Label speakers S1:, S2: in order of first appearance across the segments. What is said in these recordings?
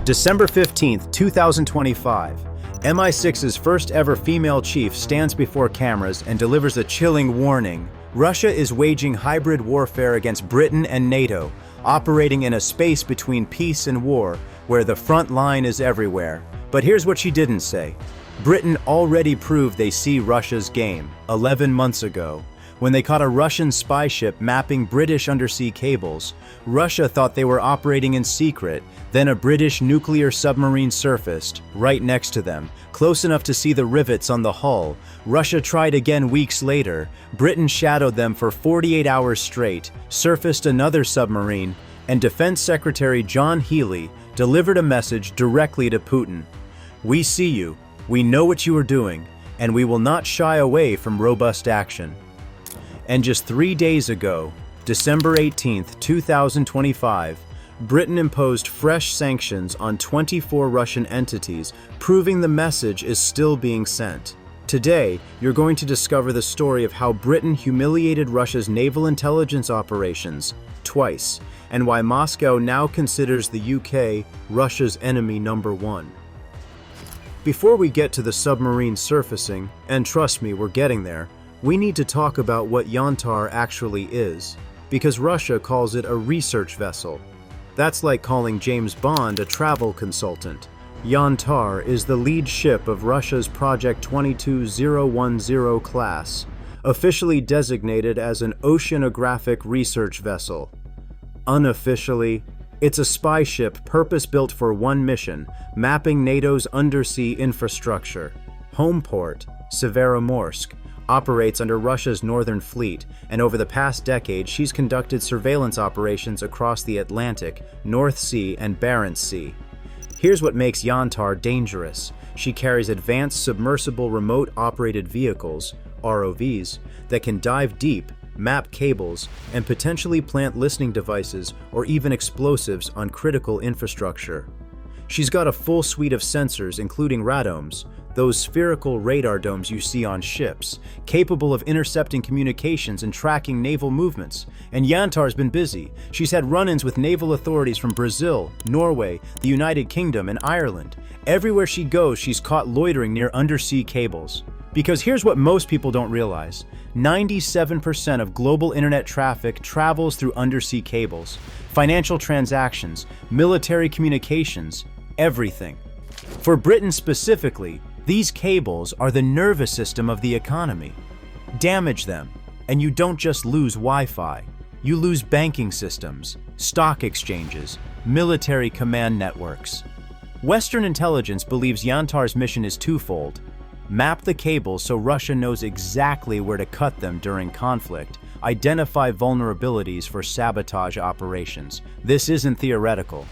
S1: December 15th, 2025. MI6's first ever female chief stands before cameras and delivers a chilling warning. Russia is waging hybrid warfare against Britain and NATO, operating in a space between peace and war, where the front line is everywhere. But here's what she didn't say. Britain already proved they see Russia's game 11 months ago. When they caught a Russian spy ship mapping British undersea cables, Russia thought they were operating in secret. Then a British nuclear submarine surfaced right next to them, close enough to see the rivets on the hull. Russia tried again weeks later. Britain shadowed them for 48 hours straight, surfaced another submarine, and Defense Secretary John Healey delivered a message directly to Putin. "We see you, we know what you are doing, and we will not shy away from robust action." And just 3 days ago, December 18th, 2025, Britain imposed fresh sanctions on 24 Russian entities, proving the message is still being sent. Today, you're going to discover the story of how Britain humiliated Russia's naval intelligence operations twice, and why Moscow now considers the UK Russia's enemy number one. Before we get to the submarine surfacing, and trust me, we're getting there, we need to talk about what Yantar actually is, because Russia calls it a research vessel. That's like calling James Bond a travel consultant. Yantar is the lead ship of Russia's Project 22010 class, officially designated as an oceanographic research vessel. Unofficially, it's a spy ship purpose-built for one mission, mapping NATO's undersea infrastructure. Home port, Severomorsk, operates under Russia's Northern Fleet, and over the past decade she's conducted surveillance operations across the Atlantic, North Sea, and Barents Sea. Here's what makes Yantar dangerous. She carries advanced submersible remote-operated vehicles, ROVs, that can dive deep, map cables, and potentially plant listening devices or even explosives on critical infrastructure. She's got a full suite of sensors, including radomes, those spherical radar domes you see on ships, capable of intercepting communications and tracking naval movements. And Yantar's been busy. She's had run-ins with naval authorities from Brazil, Norway, the United Kingdom, and Ireland. Everywhere she goes, she's caught loitering near undersea cables. Because here's what most people don't realize. 97% of global internet traffic travels through undersea cables. Financial transactions, military communications, everything. For Britain specifically, these cables are the nervous system of the economy. Damage them, and you don't just lose Wi-Fi. You lose banking systems, stock exchanges, military command networks. Western intelligence believes Yantar's mission is twofold. Map the cables so Russia knows exactly where to cut them during conflict. Identify vulnerabilities for sabotage operations. This isn't theoretical.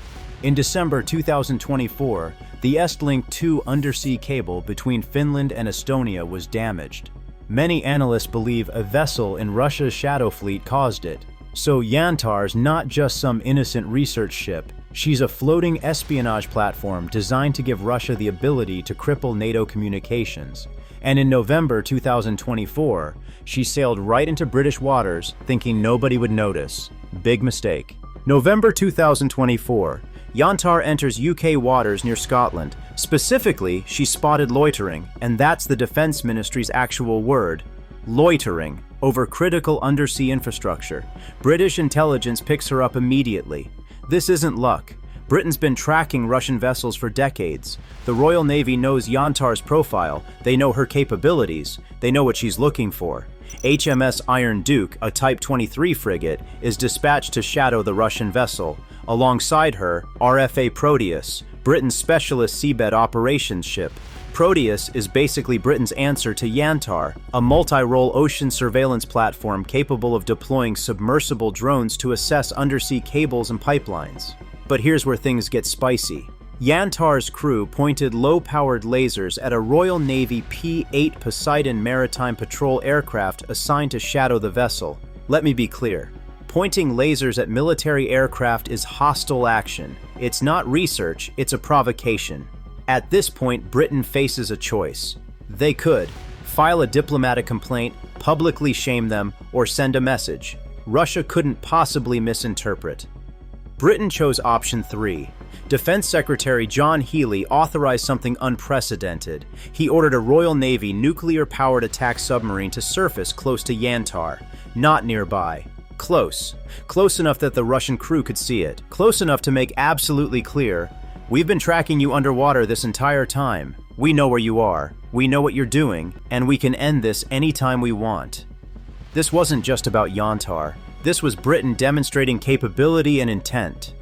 S1: In December 2024, the Estlink 2 undersea cable between Finland and Estonia was damaged. Many analysts believe a vessel in Russia's shadow fleet caused it. So Yantar's not just some innocent research ship. She's a floating espionage platform designed to give Russia the ability to cripple NATO communications. And in November 2024, she sailed right into British waters, thinking nobody would notice. Big mistake. November 2024, Yantar enters UK waters near Scotland. Specifically, she spotted loitering, and that's the Defense Ministry's actual word, loitering, over critical undersea infrastructure. British intelligence picks her up immediately. This isn't luck. Britain's been tracking Russian vessels for decades. The Royal Navy knows Yantar's profile, they know her capabilities, they know what she's looking for. HMS Iron Duke, a Type 23 frigate, is dispatched to shadow the Russian vessel. Alongside her, RFA Proteus, Britain's specialist seabed operations ship. Proteus is basically Britain's answer to Yantar, a multi-role ocean surveillance platform capable of deploying submersible drones to assess undersea cables and pipelines. But here's where things get spicy. Yantar's crew pointed low-powered lasers at a Royal Navy P-8 Poseidon maritime patrol aircraft assigned to shadow the vessel. Let me be clear. Pointing lasers at military aircraft is hostile action. It's not research, it's a provocation. At this point, Britain faces a choice. They could file a diplomatic complaint, publicly shame them, or send a message. Russia couldn't possibly misinterpret. Britain chose option 3. Defense Secretary John Healey authorized something unprecedented. He ordered a Royal Navy nuclear-powered attack submarine to surface close to Yantar, not nearby. Close. Close enough that the Russian crew could see it. Close enough to make absolutely clear, we've been tracking you underwater this entire time. We know where you are, we know what you're doing, and we can end this anytime we want. This wasn't just about Yantar. This was Britain demonstrating capability and intent.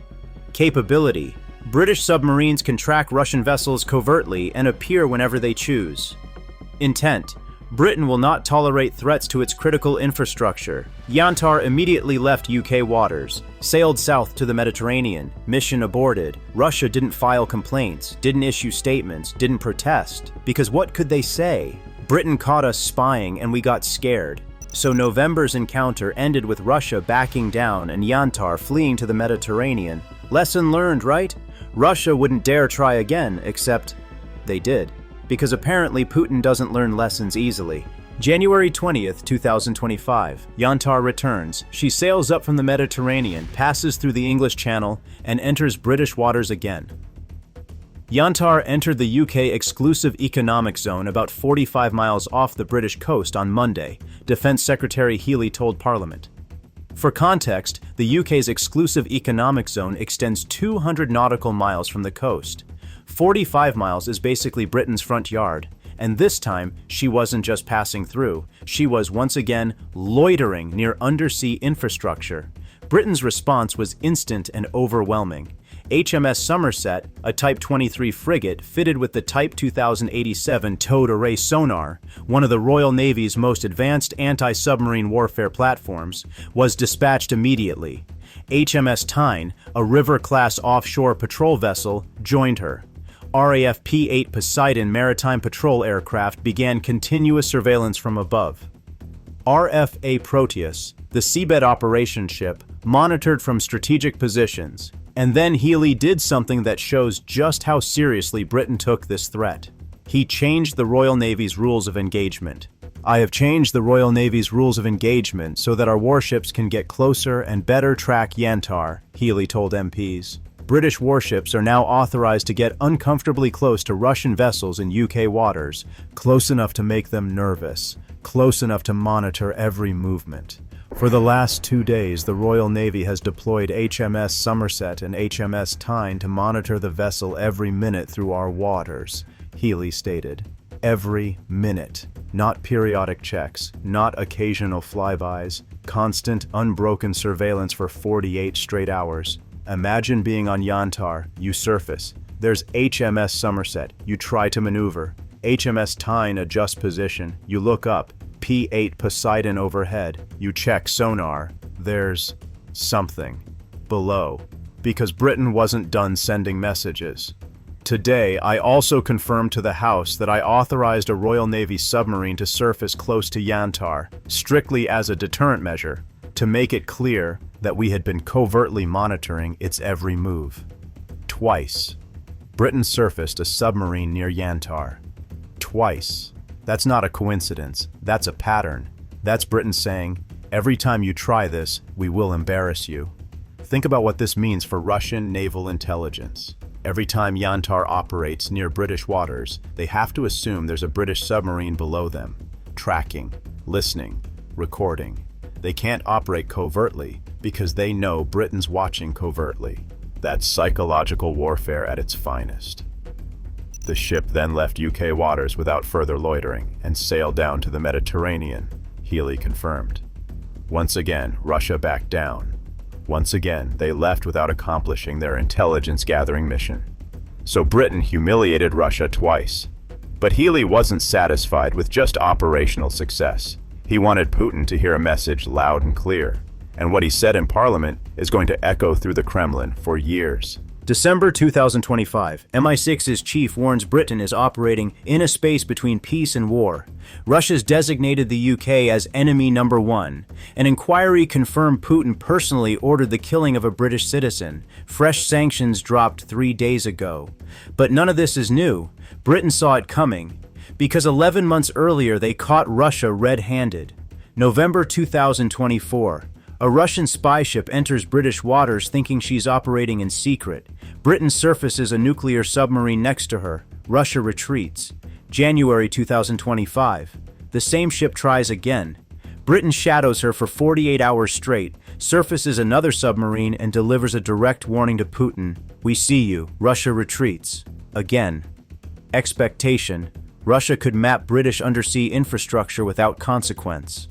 S1: Capability. British submarines can track Russian vessels covertly and appear whenever they choose. Intent. Britain will not tolerate threats to its critical infrastructure. Yantar immediately left UK waters, sailed south to the Mediterranean, mission aborted. Russia didn't file complaints, didn't issue statements, didn't protest. Because what could they say? Britain caught us spying and we got scared. So November's encounter ended with Russia backing down and Yantar fleeing to the Mediterranean. Lesson learned, right? Russia wouldn't dare try again, except they did. Because apparently Putin doesn't learn lessons easily. January 20th, 2025. Yantar returns. She sails up from the Mediterranean, passes through the English Channel, and enters British waters again. Yantar entered the UK exclusive economic zone about 45 miles off the British coast on Monday, Defense Secretary Healey told Parliament. For context, the UK's exclusive economic zone extends 200 nautical miles from the coast. 45 miles is basically Britain's front yard, and this time she wasn't just passing through, she was once again loitering near undersea infrastructure. Britain's response was instant and overwhelming. HMS Somerset, a Type 23 frigate fitted with the Type 2087 towed array sonar, one of the Royal Navy's most advanced anti-submarine warfare platforms, was dispatched immediately. HMS Tyne, a River-class offshore patrol vessel, joined her. RAF P-8 Poseidon maritime patrol aircraft began continuous surveillance from above. RFA Proteus, the seabed operations ship, monitored from strategic positions. And then Healey did something that shows just how seriously Britain took this threat. He changed the Royal Navy's rules of engagement. I have changed the Royal Navy's rules of engagement so that our warships can get closer and better track Yantar, Healey told MPs. British warships are now authorized to get uncomfortably close to Russian vessels in UK waters, close enough to make them nervous, close enough to monitor every movement. For the last 2 days, the Royal Navy has deployed HMS Somerset and HMS Tyne to monitor the vessel every minute through our waters, Healey stated. Every minute. Not periodic checks, not occasional flybys, constant, unbroken surveillance for 48 straight hours. Imagine being on Yantar, you surface. There's HMS Somerset, you try to maneuver. HMS Tyne adjusts position, you look up. P-8 Poseidon overhead, you check sonar, there's something below, because Britain wasn't done sending messages. Today, I also confirmed to the House that I authorized a Royal Navy submarine to surface close to Yantar, strictly as a deterrent measure, to make it clear that we had been covertly monitoring its every move. Twice. Britain surfaced a submarine near Yantar. Twice. That's not a coincidence, that's a pattern. That's Britain saying, every time you try this, we will embarrass you. Think about what this means for Russian naval intelligence. Every time Yantar operates near British waters, they have to assume there's a British submarine below them, tracking, listening, recording. They can't operate covertly because they know Britain's watching covertly. That's psychological warfare at its finest. The ship then left UK waters without further loitering and sailed down to the Mediterranean, Healey confirmed. Once again, Russia backed down. Once again, they left without accomplishing their intelligence-gathering mission. So Britain humiliated Russia twice. But Healey wasn't satisfied with just operational success. He wanted Putin to hear a message loud and clear. And what he said in Parliament is going to echo through the Kremlin for years. December 2025, MI6's chief warns Britain is operating in a space between peace and war. Russia's designated the UK as enemy number one. An inquiry confirmed Putin personally ordered the killing of a British citizen. Fresh sanctions dropped 3 days ago. But none of this is new. Britain saw it coming, because 11 months earlier they caught Russia red-handed. November 2024. A Russian spy ship enters British waters thinking she's operating in secret. Britain surfaces a nuclear submarine next to her. Russia retreats. January 2025. The same ship tries again. Britain shadows her for 48 hours straight, surfaces another submarine, and delivers a direct warning to Putin. We see you. Russia retreats. Again. Expectation. Russia could map British undersea infrastructure without consequence.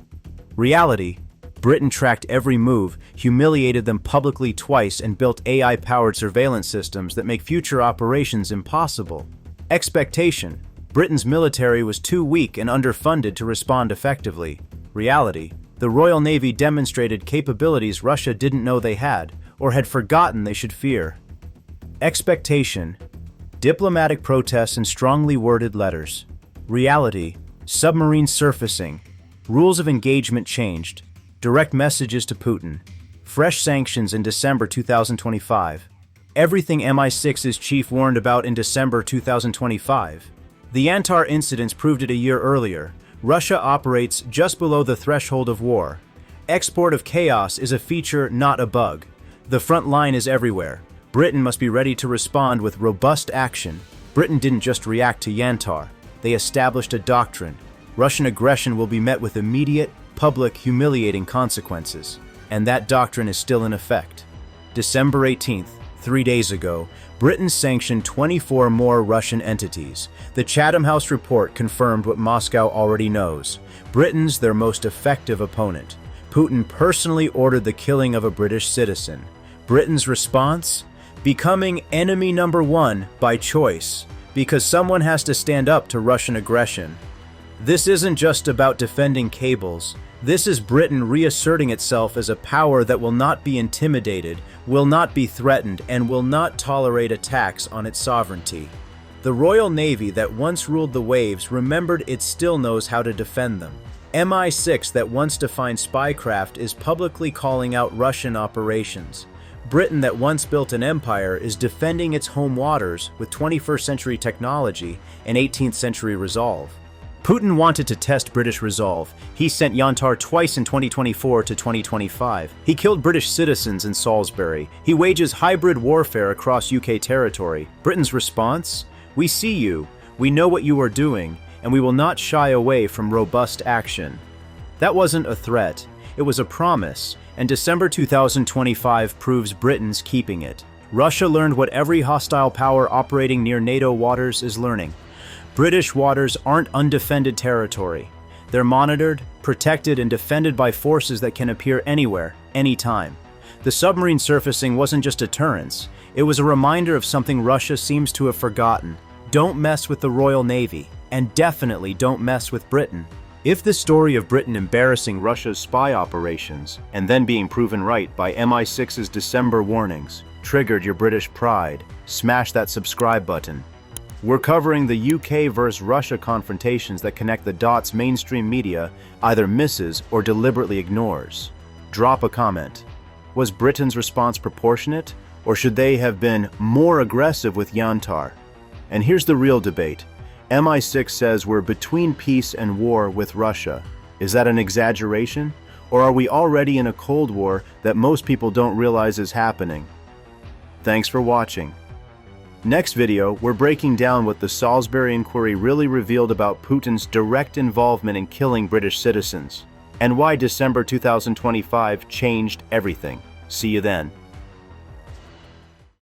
S1: Reality. Britain tracked every move, humiliated them publicly twice, and built AI-powered surveillance systems that make future operations impossible. Expectation. Britain's military was too weak and underfunded to respond effectively. Reality. The Royal Navy demonstrated capabilities Russia didn't know they had, or had forgotten they should fear. Expectation. Diplomatic protests and strongly worded letters. Reality. Submarine surfacing. Rules of engagement changed. Direct messages to Putin. Fresh sanctions in December 2025. Everything MI6's chief warned about in December 2025. The Yantar incidents proved it a year earlier. Russia operates just below the threshold of war. Export of chaos is a feature, not a bug. The front line is everywhere. Britain must be ready to respond with robust action. Britain didn't just react to Yantar. They established a doctrine. Russian aggression will be met with immediate, public, humiliating consequences. And that doctrine is still in effect. December 18th, 3 days ago, Britain sanctioned 24 more Russian entities. The Chatham House report confirmed what Moscow already knows. Britain's their most effective opponent. Putin personally ordered the killing of a British citizen. Britain's response? Becoming enemy number one by choice, because someone has to stand up to Russian aggression. This isn't just about defending cables. This is Britain reasserting itself as a power that will not be intimidated, will not be threatened, and will not tolerate attacks on its sovereignty. The Royal Navy that once ruled the waves remembered it still knows how to defend them. MI6 that once defined spycraft is publicly calling out Russian operations. Britain that once built an empire is defending its home waters with 21st century technology and 18th century resolve. Putin wanted to test British resolve. He sent Yantar twice in 2024 to 2025. He killed British citizens in Salisbury. He wages hybrid warfare across UK territory. Britain's response? We see you. We know what you are doing, and we will not shy away from robust action. That wasn't a threat. It was a promise, and December 2025 proves Britain's keeping it. Russia learned what every hostile power operating near NATO waters is learning. British waters aren't undefended territory. They're monitored, protected, and defended by forces that can appear anywhere, anytime. The submarine surfacing wasn't just deterrence. It was a reminder of something Russia seems to have forgotten. Don't mess with the Royal Navy, and definitely don't mess with Britain. If the story of Britain embarrassing Russia's spy operations and then being proven right by MI6's December warnings triggered your British pride, smash that subscribe button. We're covering the UK versus Russia confrontations that connect the dots mainstream media either misses or deliberately ignores. Drop a comment. Was Britain's response proportionate, or should they have been more aggressive with Yantar? And here's the real debate. MI6 says we're between peace and war with Russia. Is that an exaggeration? Or are we already in a Cold War that most people don't realize is happening? Thanks for watching. Next video, we're breaking down what the Salisbury inquiry really revealed about Putin's direct involvement in killing British citizens, and why December 2025 changed everything. See you then.